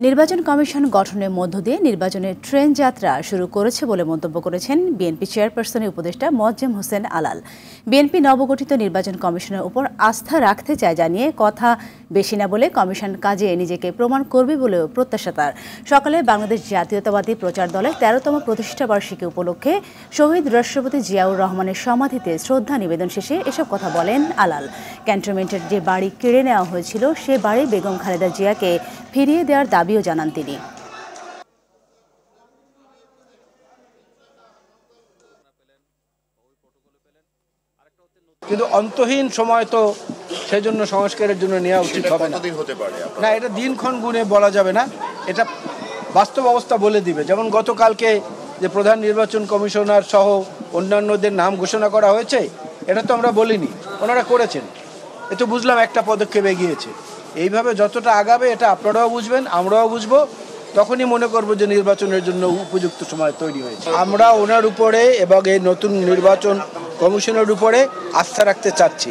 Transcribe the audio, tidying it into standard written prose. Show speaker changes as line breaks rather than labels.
নির্বাচন কমিশন গঠনের মধ্য দিয়ে নির্বাচনের ট্রেন যাত্রা শুরু করেছে বলে মন্তব্য করেছেন বিএনপি চেয়ারপারসনের উপদেষ্টা মোয়াজ্জেম হোসেন আলাল। বিএনপি নবগঠিত নির্বাচন কমিশনের উপর আস্থা রাখতে চায় জানিয়ে কথা বেশি না বলে কমিশন কাজে নিজেকে প্রমাণ করবে বলেও প্রত্যাশা তার। সকালে বাংলাদেশ জাতীয়তাবাদী প্রচার দলের ১৩তম প্রতিষ্ঠাবার্ষিকী উপলক্ষে শহীদ রাষ্ট্রপতি জিয়াউর রহমানের সমাধিতে শ্রদ্ধা নিবেদন শেষে এসব কথা বলেন আলাল। ক্যান্টনমেন্টের যে বাড়ি কেড়ে নেওয়া হয়েছিল সে বাড়ি বেগম খালেদা জিয়াকে ফিরিয়ে দেওয়ার দাবিও জানান তিনি।
কিন্তু অন্তহীন সময় তো সেজন্য সংস্কারের জন্য নেওয়া উচিত হবে না। না, এটা দিনক্ষণ গুণে বলা যাবে না, এটা বাস্তব অবস্থা বলে দিবে। যেমন গতকালকে যে প্রধান নির্বাচন কমিশনার সহ অন্যান্যদের নাম ঘোষণা করা হয়েছে, এটা তো আমরা বলিনি, ওনারা করেছেন। এ তো বুঝলাম একটা পদক্ষেপ এগিয়েছে। এইভাবে যতটা আগাবে এটা আপনারাও বুঝবেন, আমরাও বুঝবো, তখনই মনে করবো যে নির্বাচনের জন্য উপযুক্ত সময় তৈরি হয়েছে। আমরা ওনার উপরে এবং এই নতুন নির্বাচন কমিশনের উপরে আস্থা রাখতে চাচ্ছি।